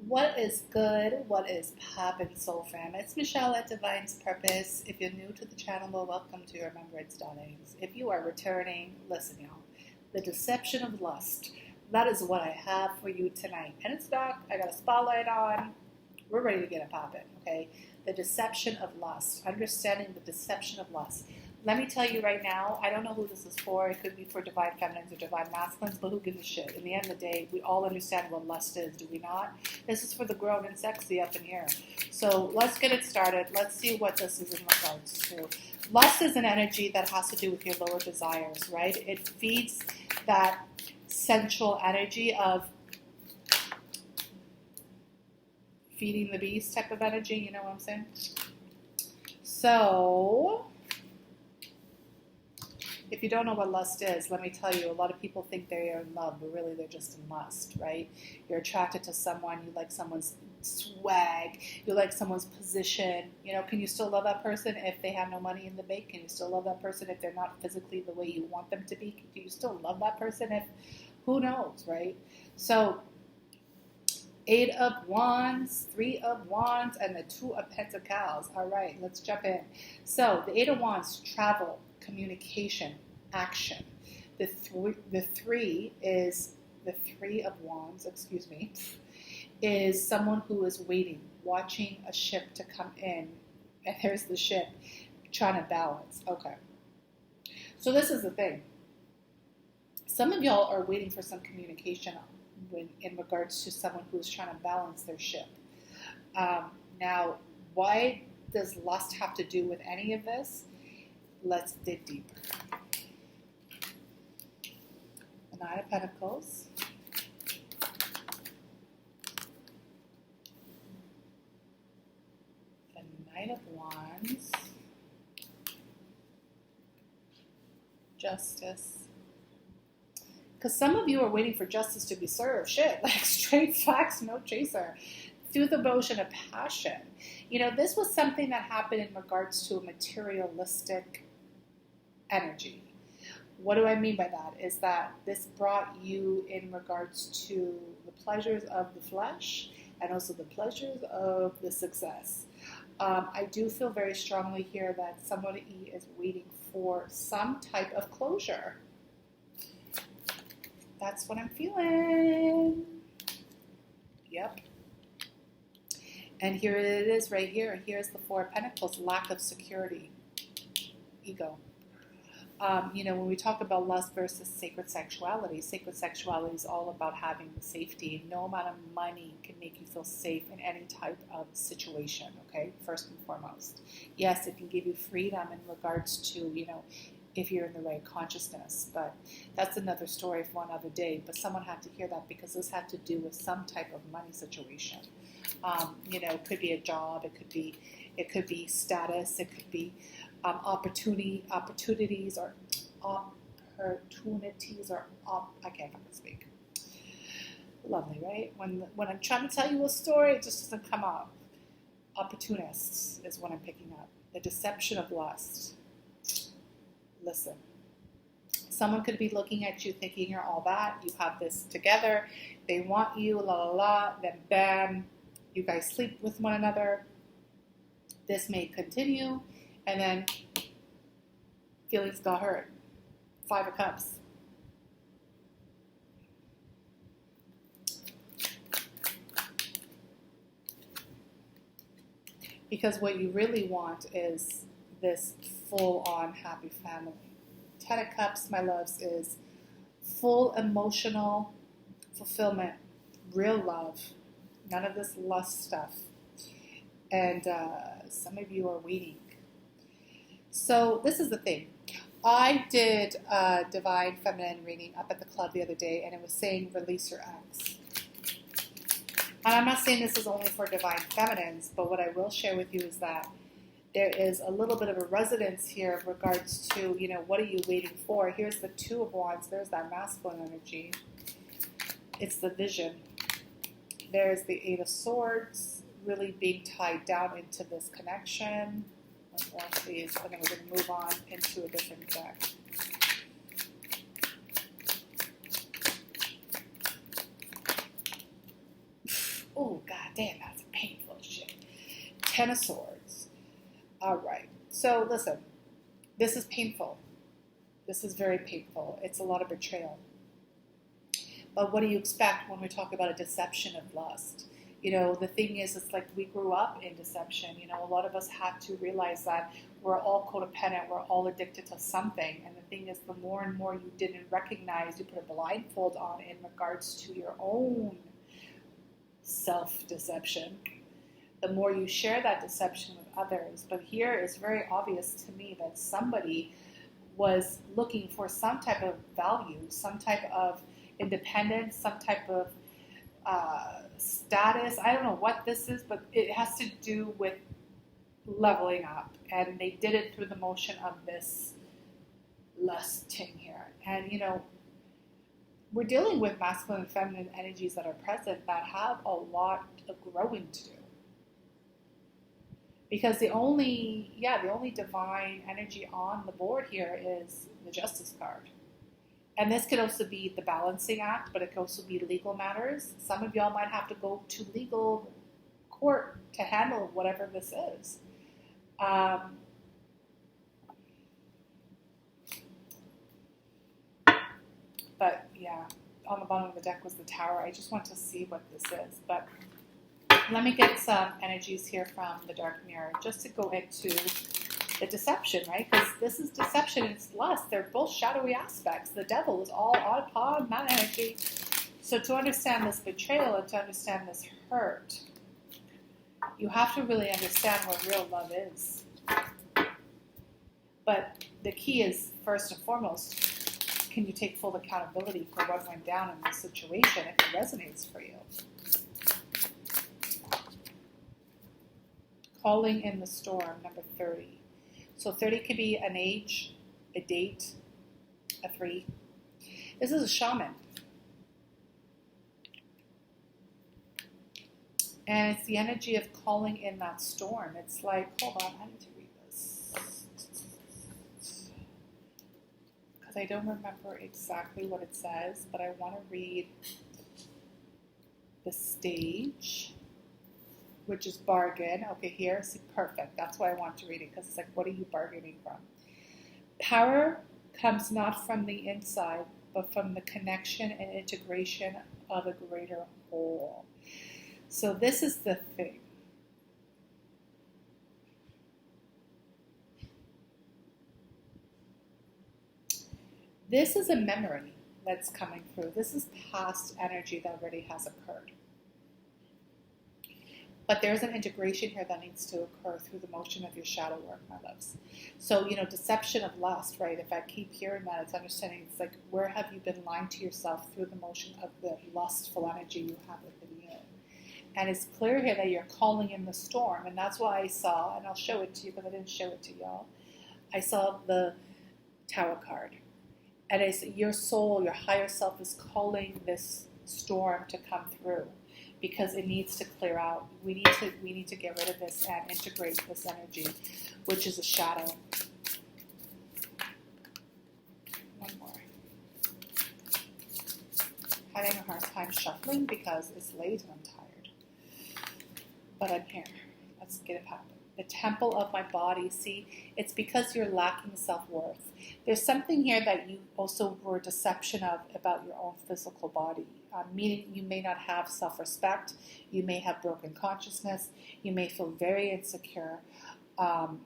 What is good? What is poppin', soul fam? It's Michelle at Divine's Purpose. If you're new to the channel, well, welcome to your Remembrance, darlings. If you are returning, listen, y'all. The deception of lust. That is what I have for you tonight. And it's dark. I got a spotlight on. We're ready to get it poppin', okay? The deception of lust. Understanding the deception of lust. Let me tell you right now, I don't know who this is for. It could be for divine feminines or divine masculines, but who gives a shit? In the end of the day, we all understand what lust is, do we not? This is for the grown and sexy up in here. So let's get it started. Let's see what this is in regards to. Lust is an energy that has to do with your lower desires, right? It feeds that sensual energy of feeding the beast type of energy, you know what I'm saying? So if you don't know what lust is, let me tell you, a lot of people think they are in love, but really they're just in lust, right? You're attracted to someone, you like someone's swag, you like someone's position. You know, can you still love that person if they have no money in the bank? Can you still love that person if they're not physically the way you want them to be? Do you still love that person if, who knows, right? So, 8 of Wands, 3 of Wands, and the 2 of Pentacles. All right, let's jump in. So, the 8 of Wands, travel, communication, action. The 3 of Wands, excuse me, is someone who is waiting, watching a ship to come in. And there's the ship trying to balance. Okay. So this is the thing. Some of y'all are waiting for some communication in regards to someone who's trying to balance their ship. Now, why does lust have to do with any of this? Let's dig deeper. The 9 of Pentacles. The 9 of Wands. Justice. Because some of you are waiting for justice to be served. Shit, like straight facts, no chaser. Through the motion of passion. You know, this was something that happened in regards to a materialistic energy. What do I mean by that? Is that this brought you in regards to the pleasures of the flesh and also the pleasures of the success. I do feel very strongly here that somebody is waiting for some type of closure. That's what I'm feeling. Yep. And here it is right here. Here's the 4 of Pentacles, lack of security, ego. You know, when we talk about lust versus sacred sexuality is all about having the safety. No amount of money can make you feel safe in any type of situation, okay, first and foremost. Yes, it can give you freedom in regards to, you know, if you're in the right consciousness, but that's another story for one other day. But someone had to hear that because this had to do with some type of money situation. You know, it could be a job, it could be status, it could be opportunities, or I can't fucking speak. Lovely, right? When I'm trying to tell you a story, it just doesn't come out. Opportunists is what I'm picking up. The deception of lust. Listen, someone could be looking at you thinking you're all that. You have this together. They want you, la la la. Then bam, you guys sleep with one another. This may continue. And then feelings got hurt. 5 of Cups. Because what you really want is this full-on happy family. 10 of Cups, my loves, is full emotional fulfillment, real love, none of this lust stuff. And some of you are waiting. So this is the thing. I did a Divine Feminine reading up at the club the other day, and it was saying release your ex. And I'm not saying this is only for Divine Feminines, but what I will share with you is that there is a little bit of a resonance here in regards to, you know, what are you waiting for? Here's the 2 of Wands. There's that masculine energy. It's the vision. There's the 8 of Swords, really being tied down into this connection. One more, please, and then we're going to move on into a different deck. Oh, God. damn, that's painful shit. 10 of Swords. All right. So listen, this is painful. This is very painful. It's a lot of betrayal. But what do you expect when we talk about a deception of lust? You know, the thing is, it's like we grew up in deception. You know, a lot of us had to realize that we're all codependent. We're all addicted to something. And the thing is, the more and more you didn't recognize, you put a blindfold on in regards to your own self-deception, the more you share that deception with others. But here it's very obvious to me that somebody was looking for some type of value, some type of independence, some type of status. I don't know what this is, but it has to do with leveling up. And they did it through the motion of this lusting here. And, you know, we're dealing with masculine and feminine energies that are present that have a lot of growing to do. Because the only divine energy on the board here is the Justice card. And this could also be the balancing act, but it could also be legal matters. Some of y'all might have to go to legal court to handle whatever this is. But yeah, on the bottom of the deck was the Tower. I just want to see what this is. But let me get some energies here from the Dark Mirror just to go into the deception, right? Because this is deception and it's lust. They're both shadowy aspects. The devil is all upon that energy. So to understand this betrayal and to understand this hurt, you have to really understand what real love is. But the key is, first and foremost, can you take full accountability for what went down in this situation if it resonates for you? Calling in the storm, number 30. So 30 could be an age, a date, a 3. This is a shaman. And it's the energy of calling in that storm. It's like, hold on, I need to read this. Because I don't remember exactly what it says, but I want to read the stage, which is bargain. Okay, here, see, perfect. That's why I want to read it, because it's like, what are you bargaining from? Power comes not from the inside, but from the connection and integration of a greater whole. So this is the thing. This is a memory that's coming through. This is past energy that already has occurred. But there's an integration here that needs to occur through the motion of your shadow work, my loves. So, you know, deception of lust, right? If I keep hearing that, it's understanding, it's like, where have you been lying to yourself through the motion of the lustful energy you have within you? And it's clear here that you're calling in the storm. And that's why I saw, and I'll show it to you because I didn't show it to y'all. I saw the Tower card. And it's your soul, your higher self is calling this storm to come through, because it needs to clear out. We need to get rid of this and integrate this energy, which is a shadow. One more. Having a hard time shuffling because it's late and I'm tired. But I'm here. Let's get it happen. The temple of my body. See, it's because you're lacking self-worth. There's something here that you also were deception of about your own physical body. Meaning you may not have self-respect. You may have broken consciousness. You may feel very insecure. To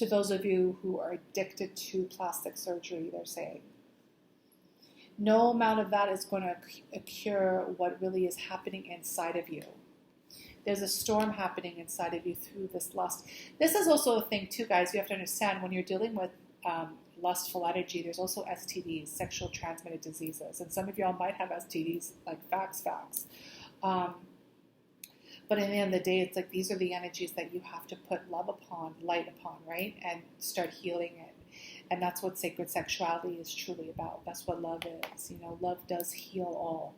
those of you who are addicted to plastic surgery, they're saying, no amount of that is going to cure what really is happening inside of you. There's a storm happening inside of you through this lust. This is also a thing too, guys. You have to understand, when you're dealing with lustful energy, there's also STDs, sexual transmitted diseases. And some of y'all might have STDs, like facts. But at the end of the day, it's like, these are the energies that you have to put love upon, light upon, right? And start healing it. And that's what sacred sexuality is truly about. That's what love is. You know, love does heal all.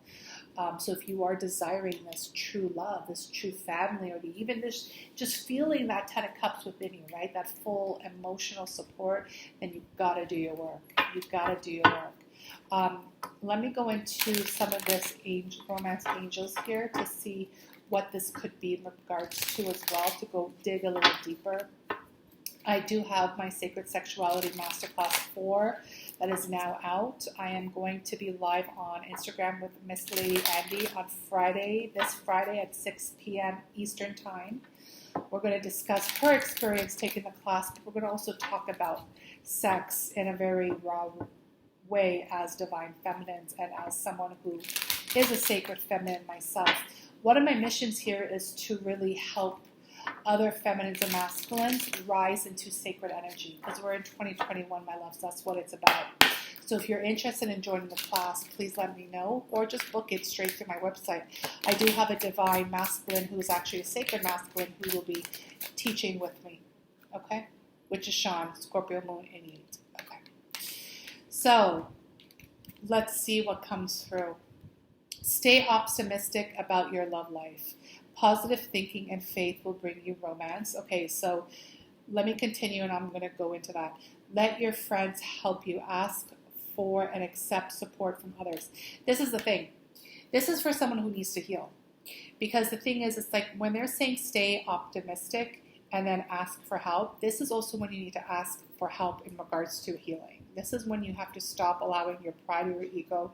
So if you are desiring this true love, this true family, or even this, just feeling that 10 of cups within you, right? That full emotional support, then you've got to do your work. You've got to do your work. Let me go into some of this romance angels here to see what this could be in regards to as well, to go dig a little deeper. I do have my Sacred Sexuality Masterclass 4 that is now out. I am going to be live on Instagram with Miss Lady Andy on this Friday at 6 p.m. Eastern Time. We're going to discuss her experience taking the class, but we're going to also talk about sex in a very raw way as divine feminines and as someone who is a sacred feminine myself. One of my missions here is to really help other feminines and masculines rise into sacred energy, because we're in 2021, my loves. That's what it's about. So if you're interested in joining the class, please let me know, or just book it straight through my website. I do have a divine masculine who is actually a sacred masculine who will be teaching with me, okay? Which is Sean, Scorpio Moon in 8. Okay. So let's see what comes through. Stay optimistic about your love life. Positive thinking and faith will bring you romance. Okay, so let me continue and I'm going to go into that. Let your friends help you. Ask for and accept support from others. This is the thing. This is for someone who needs to heal. Because the thing is, it's like when they're saying stay optimistic and then ask for help, this is also when you need to ask for help in regards to healing. This is when you have to stop allowing your pride or your ego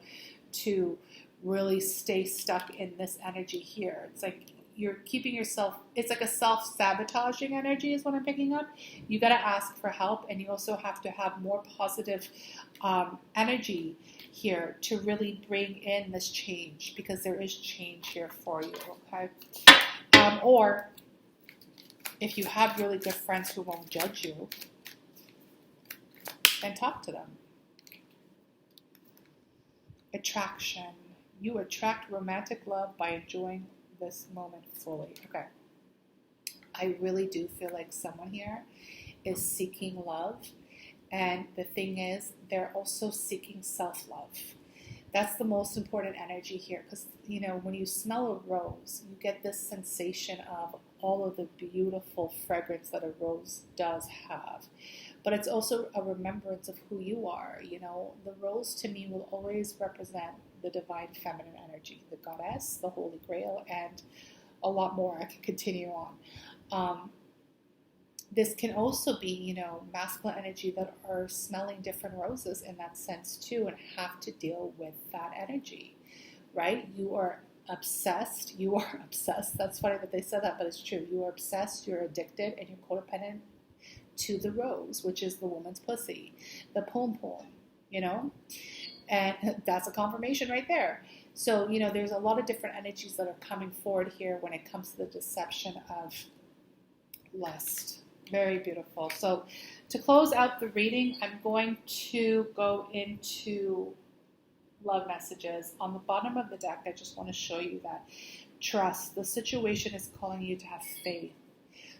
to really stay stuck in this energy here. It's like you're keeping yourself, it's like a self-sabotaging energy is what I'm picking up. You got to ask for help, and you also have to have more positive energy here to really bring in this change, because there is change here for you, okay? Or if you have really good friends who won't judge you, then talk to them. Attraction. You attract romantic love by enjoying this moment fully. Okay. I really do feel like someone here is seeking love. And the thing is, they're also seeking self-love. That's the most important energy here. Because, you know, when you smell a rose, you get this sensation of all of the beautiful fragrance that a rose does have. But it's also a remembrance of who you are. You know, the rose to me will always represent the divine feminine energy, the goddess, the Holy Grail, and a lot more. I can continue on. This can also be, you know, masculine energy that are smelling different roses in that sense too, and have to deal with that energy, right? You are obsessed. You are obsessed. That's funny that they said that, but it's true. You are obsessed, you're addicted, and you're codependent to the rose, which is the woman's pussy, the pom-pom, you know? And that's a confirmation right there. So, you know, there's a lot of different energies that are coming forward here when it comes to the deception of lust. Very beautiful. So to close out the reading, I'm going to go into love messages. On the bottom of the deck, I just want to show you that trust. The situation is calling you to have faith.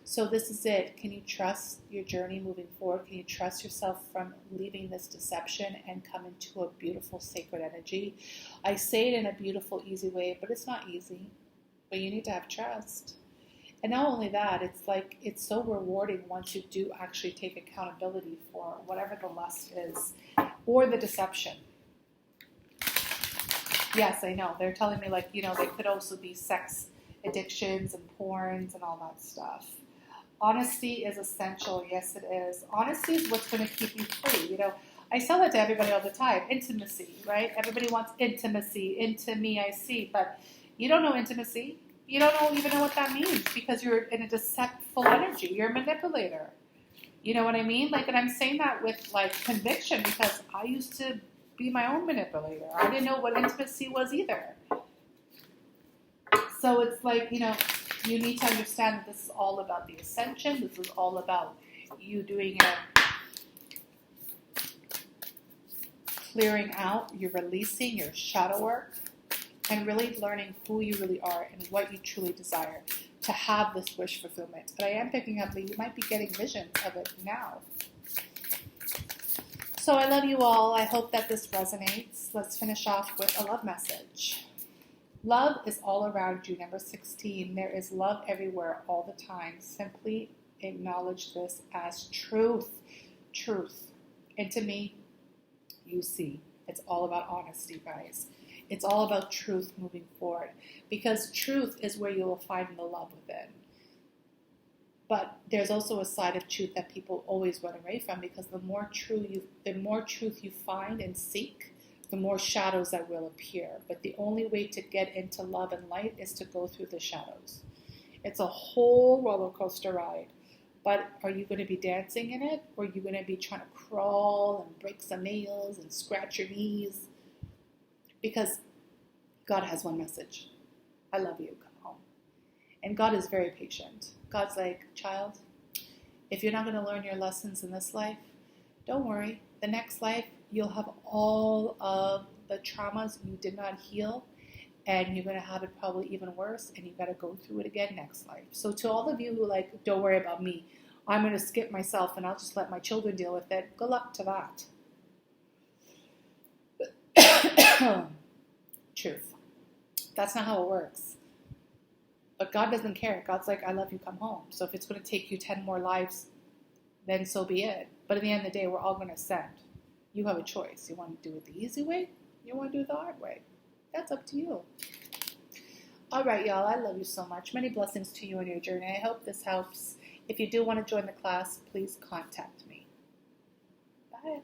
So this is it. Can you trust your journey moving forward? Can you trust yourself from leaving this deception and come into a beautiful sacred energy? I say it in a beautiful, easy way, but it's not easy. But you need to have trust. And not only that, it's like it's so rewarding once you do actually take accountability for whatever the lust is or the deception. Yes, I know. They're telling me, like, you know, they could also be sex addictions and porns and all that stuff. Honesty is essential. Yes, it is. Honesty is what's going to keep you free. You know, I tell that to everybody all the time. Intimacy, right? Everybody wants intimacy. Into me, I see. But you don't know intimacy. You don't even know what that means, because you're in a deceptive energy. You're a manipulator. You know what I mean? Like, and I'm saying that with, like, conviction, because I used to be my own manipulator. I didn't know what intimacy was either. So it's like, you know, you need to understand that this is all about the ascension. This is all about you doing clearing out, you're releasing your shadow work, and really learning who you really are and what you truly desire to have this wish fulfillment. But I am picking up that you might be getting visions of it now. So I love you all. I hope that this resonates. Let's finish off with a love message. Love is all around you. Number 16, there is love everywhere all the time. Simply acknowledge this as truth. Truth. Into me, you see. It's all about honesty, guys. It's all about truth moving forward, because truth is where you will find the love within. But there's also a side of truth that people always run away from, because the more truth you find and seek, the more shadows that will appear. But the only way to get into love and light is to go through the shadows. It's a whole roller coaster ride. But are you going to be dancing in it, or are you going to be trying to crawl and break some nails and scratch your knees? Because God has one message. I love you, come home. And God is very patient. God's like, child, if you're not going to learn your lessons in this life, don't worry. The next life, you'll have all of the traumas you did not heal, and you're going to have it probably even worse, and you got to go through it again next life. So to all of you who like, don't worry about me, I'm going to skip myself and I'll just let my children deal with it, good luck to that. Truth. That's not how it works. But God doesn't care. God's like, I love you, come home. So if it's going to take you 10 more lives, then so be it. But at the end of the day, we're all going to ascend. You have a choice. You want to do it the easy way? You want to do it the hard way? That's up to you. All right, y'all. I love you so much. Many blessings to you on your journey. I hope this helps. If you do want to join the class, please contact me. Bye.